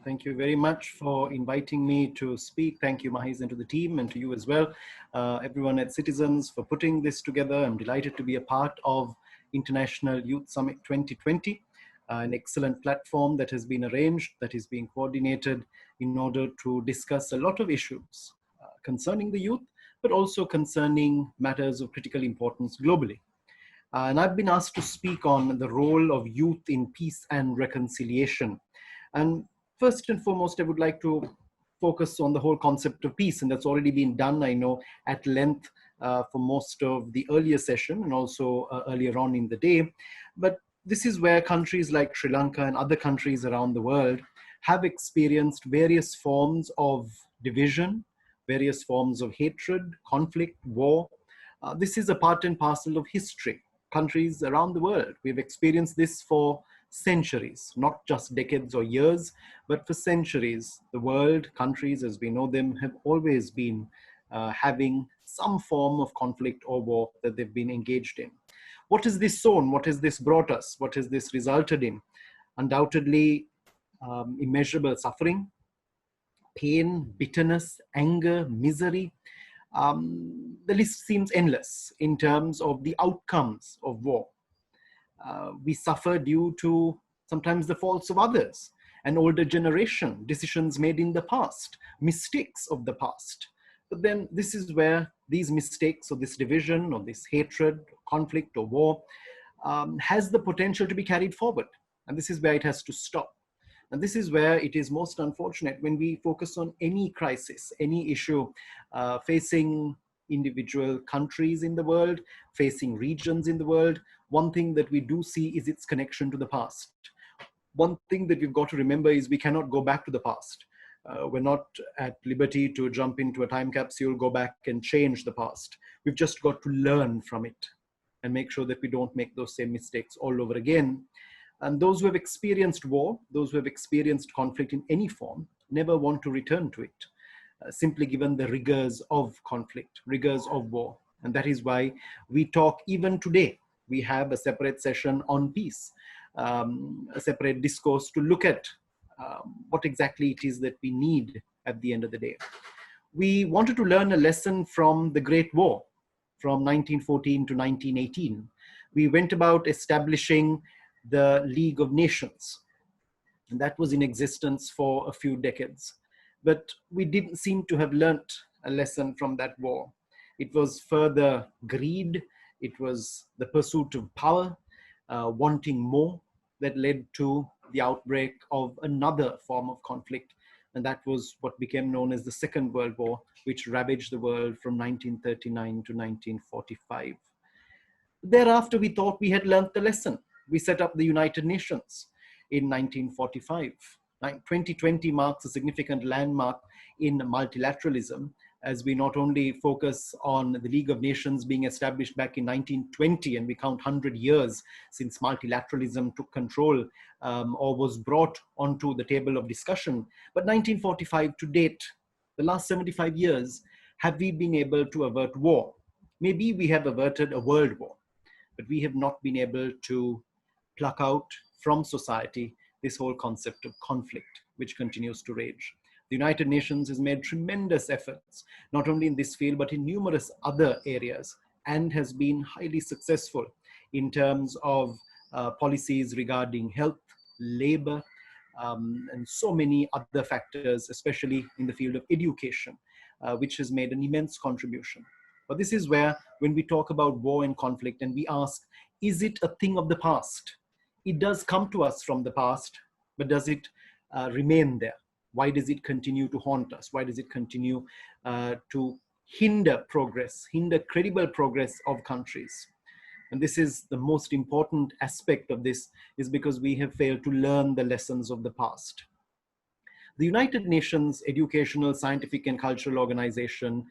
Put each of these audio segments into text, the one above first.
Thank you very much for inviting me to speak. Thank you, Mahiz, and to the team, and to you as well, everyone at Citizens, for putting this together. I'm delighted to be a part of International Youth Summit 2020, an excellent platform that has been arranged, that is being coordinated in order to discuss a lot of issues concerning the youth, but also concerning matters of critical importance globally. And I've been asked to speak on the role of youth in peace and reconciliation. And first and foremost, I would like to focus on the whole concept of peace, and that's already been done, I know, at length for most of the earlier session and also earlier on in the day. But this is where countries like Sri Lanka and other countries around the world have experienced various forms of division, various forms of hatred, conflict, war. This is a part and parcel of history. Countries around the world, we've experienced this for centuries, not just decades or years, but for centuries. The world, countries as we know them, have always been having some form of conflict or war that they've been engaged in. What has this sown? What has this brought us? What has this resulted in? Undoubtedly, immeasurable suffering, pain, bitterness, anger, misery. The list seems endless in terms of the outcomes of war. We suffer due to sometimes the faults of others, an older generation, decisions made in the past, mistakes of the past. But then this is where these mistakes or this division or this hatred, conflict or war has the potential to be carried forward. And this is where it has to stop. And this is where it is most unfortunate when we focus on any crisis, any issue facing individual countries in the world, facing regions in the world. One thing that we do see is its connection to the past. One thing that we've got to remember is we cannot go back to the past. We're not at liberty to jump into a time capsule, go back and change the past. We've just got to learn from it and make sure that we don't make those same mistakes all over again. And those who have experienced war, those who have experienced conflict in any form, never want to return to it, simply given the rigors of conflict, rigors of war. And that is why we talk even today. We have a separate session on peace, a separate discourse to look at what exactly it is that we need at the end of the day. We wanted to learn a lesson from the Great War, from 1914 to 1918. We went about establishing the League of Nations, and that was in existence for a few decades. But we didn't seem to have learnt a lesson from that war. It was further greed, it was the pursuit of power, wanting more, that led to the outbreak of another form of conflict. And that was what became known as the Second World War, which ravaged the world from 1939 to 1945. Thereafter, we thought we had learnt the lesson. We set up the United Nations in 1945. 2020 marks a significant landmark in multilateralism, as we not only focus on the League of Nations being established back in 1920, and we count 100 years since multilateralism took control or was brought onto the table of discussion. But 1945 to date, the last 75 years, have we been able to avert war? Maybe we have averted a world war, but we have not been able to pluck out from society this whole concept of conflict, which continues to rage. The United Nations has made tremendous efforts, not only in this field, but in numerous other areas, and has been highly successful in terms of policies regarding health, labor, and so many other factors, especially in the field of education, which has made an immense contribution. But this is where, when we talk about war and conflict and we ask, is it a thing of the past? It does come to us from the past, but does it remain there? Why does it continue to haunt us? Why does it continue to hinder progress, hinder credible progress of countries? And this is the most important aspect of this, is because we have failed to learn the lessons of the past. The United Nations Educational, Scientific and Cultural Organization,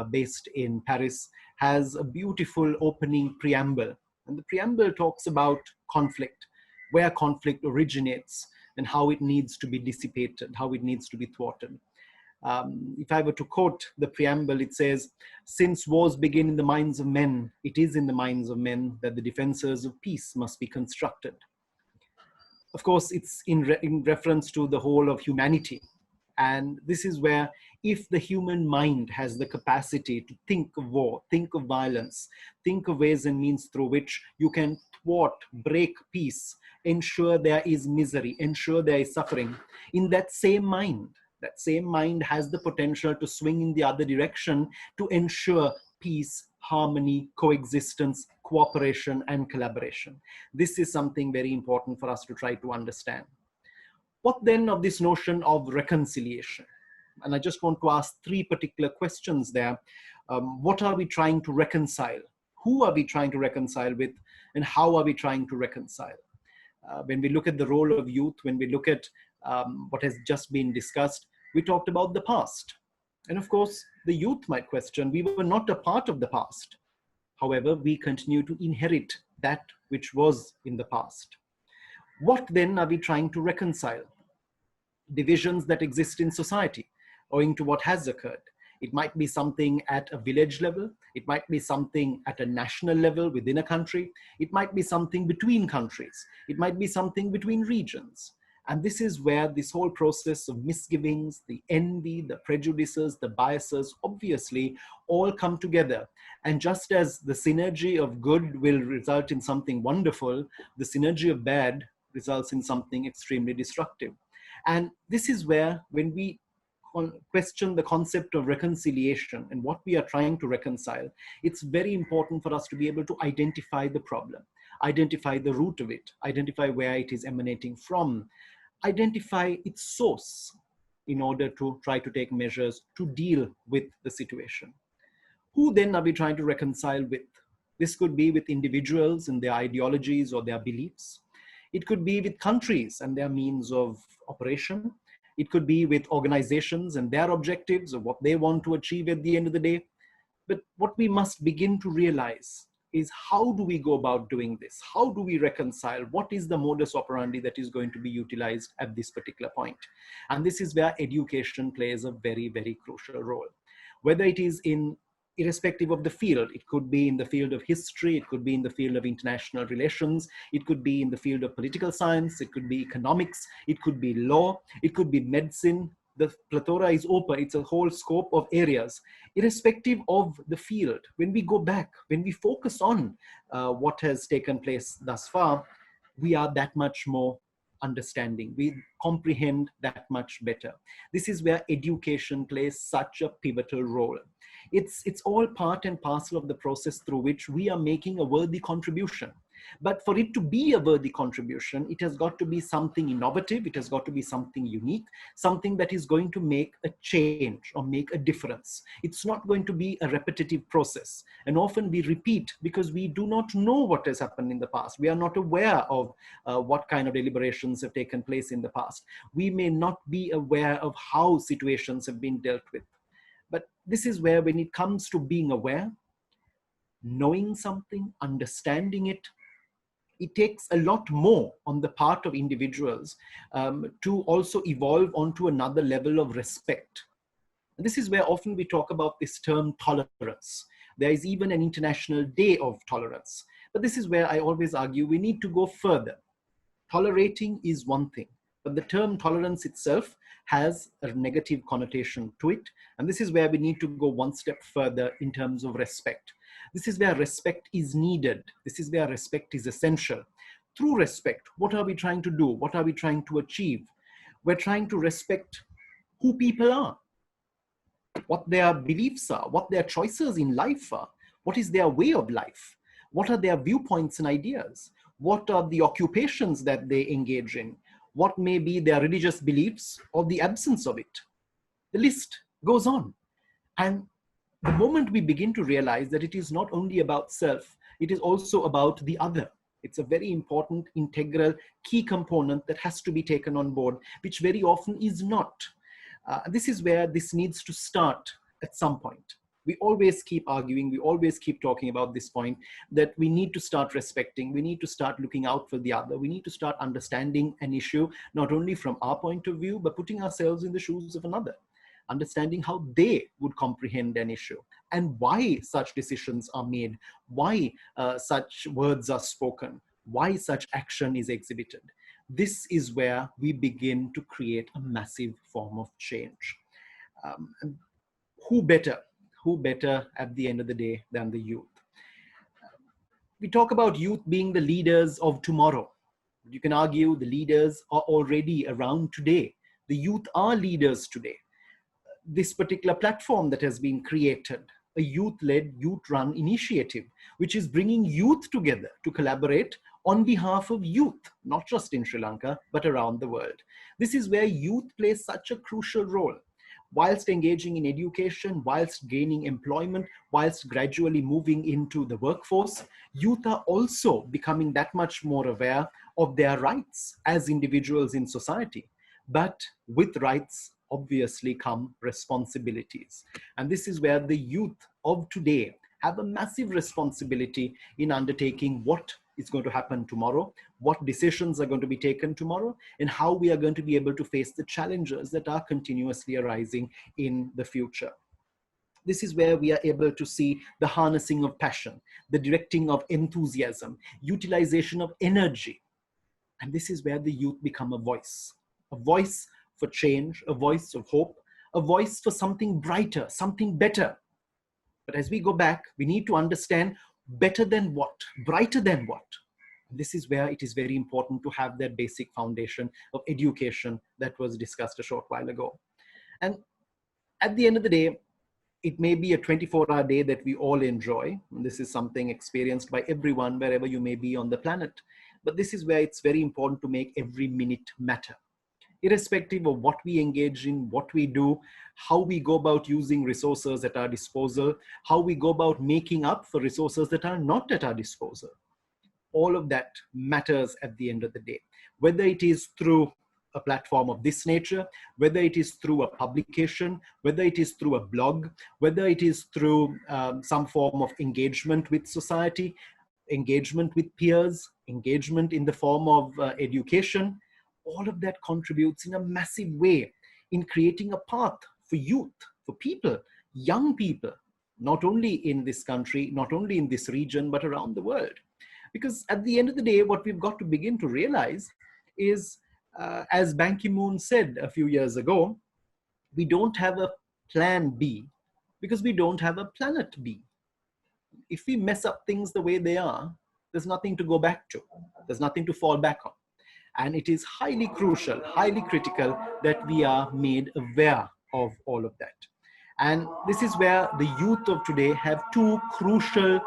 based in Paris, has a beautiful opening preamble. And the preamble talks about conflict, where conflict originates and how it needs to be dissipated, how it needs to be thwarted. If I were to quote the preamble, it says, "Since wars begin in the minds of men, it is in the minds of men that the defenses of peace must be constructed." Of course, it's in reference to the whole of humanity. And this is where, if the human mind has the capacity to think of war, think of violence, think of ways and means through which you can thwart, break peace, ensure there is misery, ensure there is suffering, in that same mind has the potential to swing in the other direction to ensure peace, harmony, coexistence, cooperation, and collaboration. This is something very important for us to try to understand. What then of this notion of reconciliation? And I just want to ask three particular questions there. What are we trying to reconcile? Who are we trying to reconcile with? And how are we trying to reconcile? When we look at the role of youth, when we look at what has just been discussed, we talked about the past. And of course, the youth might question, we were not a part of the past. However, we continue to inherit that which was in the past. What then are we trying to reconcile? Divisions that exist in society owing to what has occurred. It might be something at a village level. It might be something at a national level within a country. It might be something between countries. It might be something between regions. And this is where this whole process of misgivings, the envy, the prejudices, the biases, obviously all come together. And just as the synergy of good will result in something wonderful, the synergy of bad results in something extremely destructive. And this is where, when we question the concept of reconciliation and what we are trying to reconcile, it's very important for us to be able to identify the problem, identify the root of it, identify where it is emanating from, identify its source in order to try to take measures to deal with the situation. Who then are we trying to reconcile with? This could be with individuals and their ideologies or their beliefs. It could be with countries and their means of operation. It could be with organizations and their objectives of what they want to achieve at the end of the day. But what we must begin to realize is, how do we go about doing this? How do we reconcile? What is the modus operandi that is going to be utilized at this particular point? And this is where education plays a very, very crucial role. Whether it is irrespective of the field, it could be in the field of history, it could be in the field of international relations, it could be in the field of political science, it could be economics, it could be law, it could be medicine. The plethora is open. It's a whole scope of areas, irrespective of the field. When we go back, when we focus on what has taken place thus far, we are that much more understanding. We comprehend that much better. This is where education plays such a pivotal role. It's all part and parcel of the process through which we are making a worthy contribution. But for it to be a worthy contribution, it has got to be something innovative. It has got to be something unique, something that is going to make a change or make a difference. It's not going to be a repetitive process. And often we repeat because we do not know what has happened in the past. We are not aware of what kind of deliberations have taken place in the past. We may not be aware of how situations have been dealt with. But this is where, when it comes to being aware, knowing something, understanding it, it takes a lot more on the part of individuals to also evolve onto another level of respect. And this is where often we talk about this term tolerance. There is even an International Day of Tolerance. But this is where I always argue we need to go further. Tolerating is one thing, but the term tolerance itself has a negative connotation to it. And this is where we need to go one step further in terms of respect. This is where respect is needed. This is where respect is essential. Through respect, what are we trying to do? What are we trying to achieve? We're trying to respect who people are, what their beliefs are, what their choices in life are, what is their way of life, what are their viewpoints and ideas, what are the occupations that they engage in, what may be their religious beliefs or the absence of it. The list goes on. And the moment we begin to realize that it is not only about self, it is also about the other. It's a very important, integral, key component that has to be taken on board, which very often is not. This is where this needs to start at some point. We always keep arguing, we always keep talking about this point, that we need to start respecting, we need to start looking out for the other, we need to start understanding an issue, not only from our point of view, but putting ourselves in the shoes of another, understanding how they would comprehend an issue and why such decisions are made, why such words are spoken, why such action is exhibited. this is where we begin to create a massive form of change. And who better, who better at the end of the day than the youth? We talk about youth being the leaders of tomorrow. You can argue the leaders are already around today. The youth are leaders today. This particular platform that has been created, a youth-led, youth-run initiative, which is bringing youth together to collaborate on behalf of youth, not just in Sri Lanka, but around the world. This is where youth plays such a crucial role. Whilst engaging in education, whilst gaining employment, whilst gradually moving into the workforce, youth are also becoming that much more aware of their rights as individuals in society. But with rights, obviously come responsibilities. And this is where the youth of today have a massive responsibility in undertaking what is going to happen tomorrow, what decisions are going to be taken tomorrow, and how we are going to be able to face the challenges that are continuously arising in the future. This is where we are able to see the harnessing of passion, the directing of enthusiasm, utilization of energy. And this is where the youth become a voice for change, a voice of hope, a voice for something brighter, something better. But as we go back, we need to understand better than what, brighter than what. This is where it is very important to have that basic foundation of education that was discussed a short while ago. And at the end of the day, it may be a 24-hour day that we all enjoy. And this is something experienced by everyone, wherever you may be on the planet. But this is where it's very important to make every minute matter. Irrespective of what we engage in, what we do, how we go about using resources at our disposal, how we go about making up for resources that are not at our disposal. All of that matters at the end of the day. Whether it is through a platform of this nature, whether it is through a publication, whether it is through a blog, whether it is through some form of engagement with society, engagement with peers, engagement in the form of education, all of that contributes in a massive way in creating a path for youth, for people, young people, not only in this country, not only in this region, but around the world. Because at the end of the day, what we've got to begin to realize is, as Ban Ki-moon said a few years ago, we don't have a plan B because we don't have a planet B. If we mess up things the way they are, there's nothing to go back to. There's nothing to fall back on. And it is highly crucial, highly critical that we are made aware of all of that. And this is where the youth of today have two crucial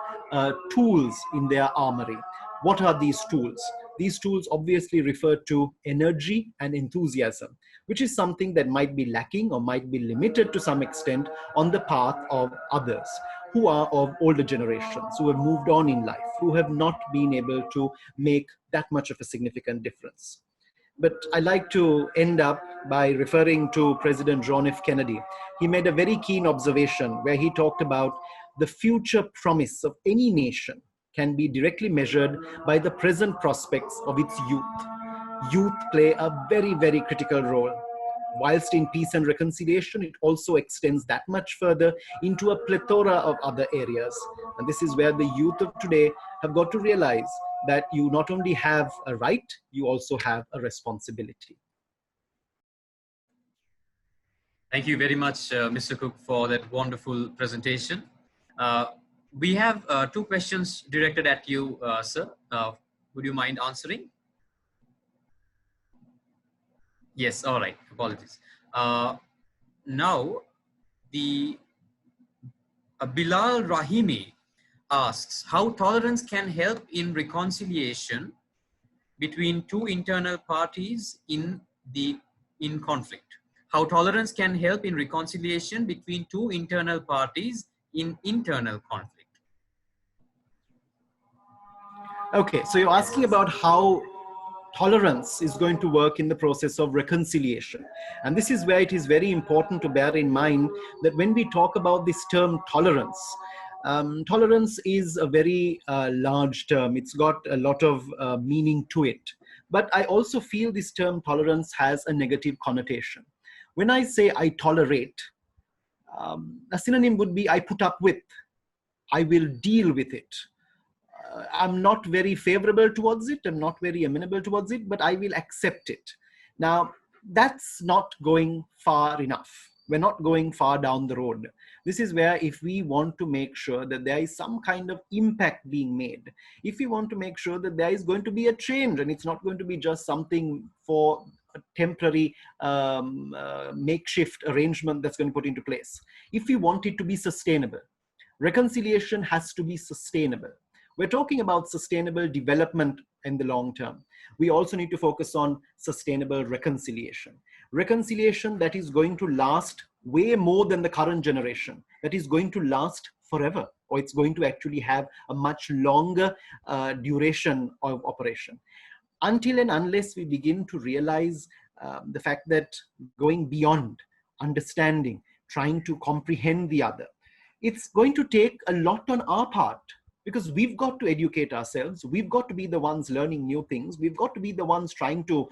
tools in their armory. What are these tools? These tools obviously refer to energy and enthusiasm, which is something that might be lacking or might be limited to some extent on the path of others who are of older generations, who have moved on in life, who have not been able to make that much of a significant difference. But I like to end up by referring to President John F. Kennedy. He made a very keen observation where he talked about the future promise of any nation can be directly measured by the present prospects of its youth. Youth play a very, very critical role. Whilst in peace and reconciliation, it also extends that much further into a plethora of other areas. And this is where the youth of today have got to realize that you not only have a right, you also have a responsibility. Thank you very much, Mr. Cooke, for that wonderful presentation. We have two questions directed at you, sir. Would you mind answering? Yes, all right, apologies. Now, the Bilal Rahimi asks how tolerance can help in reconciliation between two internal parties in conflict. How tolerance can help in reconciliation between two internal parties in internal conflict. Okay, so you're asking about how tolerance is going to work in the process of reconciliation. And this is where it is very important to bear in mind that when we talk about this term tolerance, tolerance is a very large term. It's got a lot of meaning to it. But I also feel this term tolerance has a negative connotation. When I say I tolerate, a synonym would be I put up with, I will deal with it. I'm not very favorable towards it. I'm not very amenable towards it, but I will accept it. Now, that's not going far enough. We're not going far down the road. This is where, if we want to make sure that there is some kind of impact being made, if we want to make sure that there is going to be a change and it's not going to be just something for a temporary makeshift arrangement that's going to put into place, if we want it to be sustainable, reconciliation has to be sustainable. We're talking about sustainable development in the long term. We also need to focus on sustainable reconciliation. Reconciliation that is going to last way more than the current generation, that is going to last forever, or it's going to actually have a much longer duration of operation. Until and unless we begin to realize the fact that going beyond understanding, trying to comprehend the other, it's going to take a lot on our part, because we've got to educate ourselves. We've got to be the ones learning new things. We've got to be the ones trying to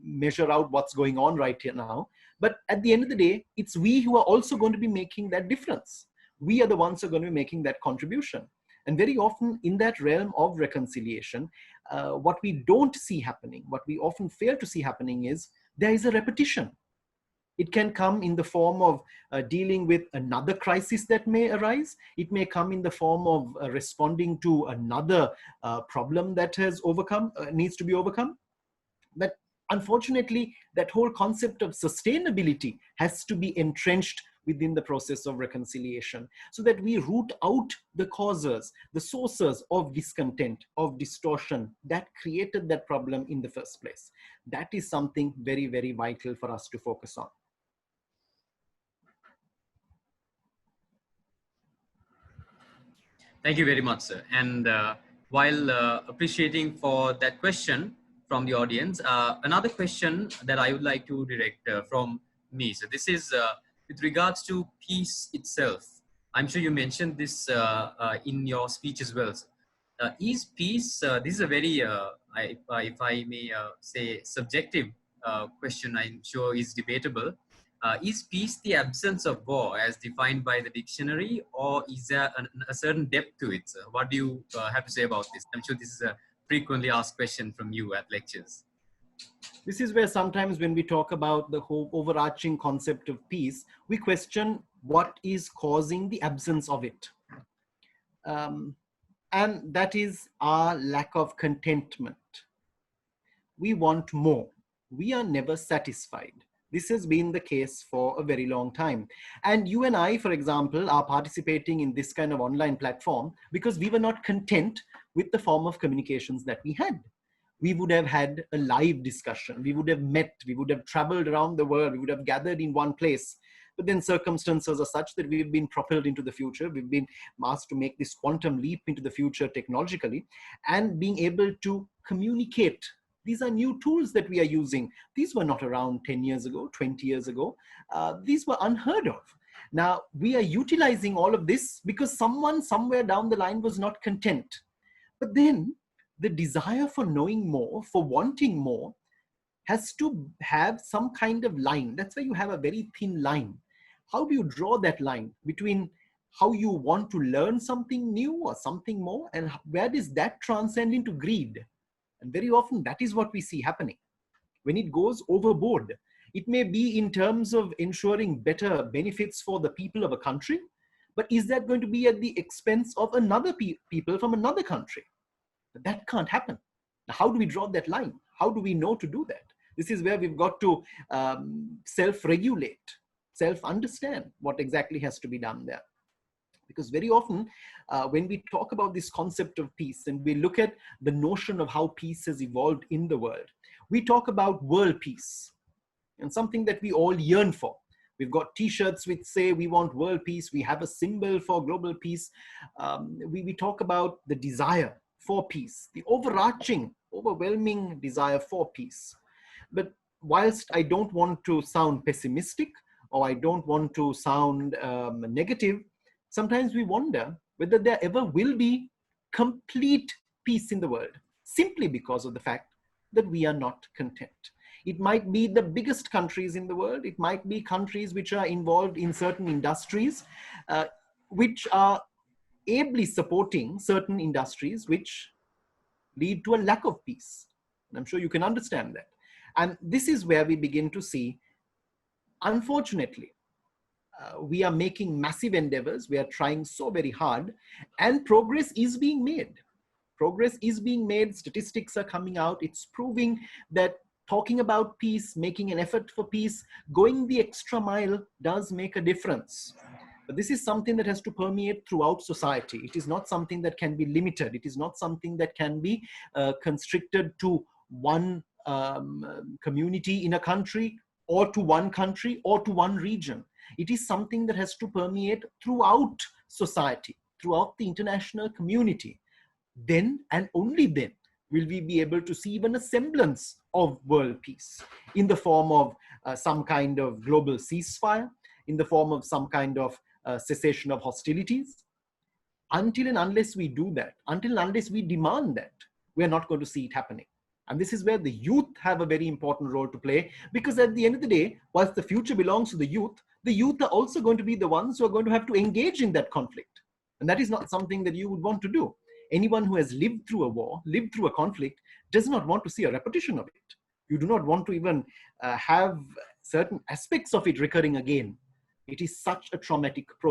measure out what's going on right here now. But at the end of the day, it's we who are also going to be making that difference. We are the ones who are going to be making that contribution. And very often in that realm of reconciliation, what we don't see happening, what we often fail to see happening, is there is a repetition. It can come in the form of dealing with another crisis that may arise. It may come in the form of responding to another problem that has needs to be overcome. But unfortunately, that whole concept of sustainability has to be entrenched within the process of reconciliation, so that we root out the causes, the sources of discontent, of distortion that created that problem in the first place. That is something very, very vital for us to focus on. Thank you very much, sir. And while appreciating for that question from the audience, another question that I would like to direct from me. So this is with regards to peace itself. I'm sure you mentioned this in your speech as well. Is peace, this is a very, if I may say, subjective question, I'm sure is debatable. Is peace the absence of war as defined by the dictionary, or is there a certain depth to it? What do you have to say about this? I'm sure this is a frequently asked question from you at lectures. This is where sometimes when we talk about the whole overarching concept of peace, we question what is causing the absence of it. And that is our lack of contentment. We want more. We are never satisfied. This has been the case for a very long time. And you and I, for example, are participating in this kind of online platform because we were not content with the form of communications that we had. We would have had a live discussion. We would have met. We would have traveled around the world. We would have gathered in one place. But then circumstances are such that we've been propelled into the future. We've been asked to make this quantum leap into the future technologically, and being able to communicate. These are new tools that we are using. These were not around 10 years ago, 20 years ago. These were unheard of. Now, we are utilizing all of this because someone somewhere down the line was not content. But then the desire for knowing more, for wanting more, has to have some kind of line. That's why you have a very thin line. How do you draw that line between how you want to learn something new or something more, and where does that transcend into greed? And very often that is what we see happening. When it goes overboard, it may be in terms of ensuring better benefits for the people of a country, but is that going to be at the expense of another people from another country? That can't happen. Now, how do we draw that line? How do we know to do that? This is where we've got to self-regulate, self-understand what exactly has to be done there. Because very often when we talk about this concept of peace and we look at the notion of how peace has evolved in the world, we talk about world peace and something that we all yearn for. We've got t-shirts which say we want world peace. We have a symbol for global peace. We talk about the desire for peace, the overarching, overwhelming desire for peace. But whilst I don't want to sound pessimistic or I don't want to sound negative, sometimes we wonder whether there ever will be complete peace in the world, simply because of the fact that we are not content. It might be the biggest countries in the world. It might be countries which are involved in certain industries, which are ably supporting certain industries which lead to a lack of peace. And I'm sure you can understand that. And this is where we begin to see, unfortunately, we are making massive endeavors. We are trying so very hard, and progress is being made. Progress is being made. Statistics are coming out. It's proving that talking about peace, making an effort for peace, going the extra mile does make a difference. But this is something that has to permeate throughout society. It is not something that can be limited. It is not something that can be constricted to one community in a country, or to one country, or to one region. It is something that has to permeate throughout society, throughout the international community. Then and only then will we be able to see even a semblance of world peace in the form of some kind of global ceasefire, in the form of some kind of cessation of hostilities. Until and unless we do that, until and unless we demand that, we're not going to see it happening. And this is where the youth have a very important role to play, because at the end of the day, whilst the future belongs to the youth are also going to be the ones who are going to have to engage in that conflict. And that is not something that you would want to do. Anyone who has lived through a war, lived through a conflict, does not want to see a repetition of it. You do not want to even have certain aspects of it recurring again. It is such a traumatic process.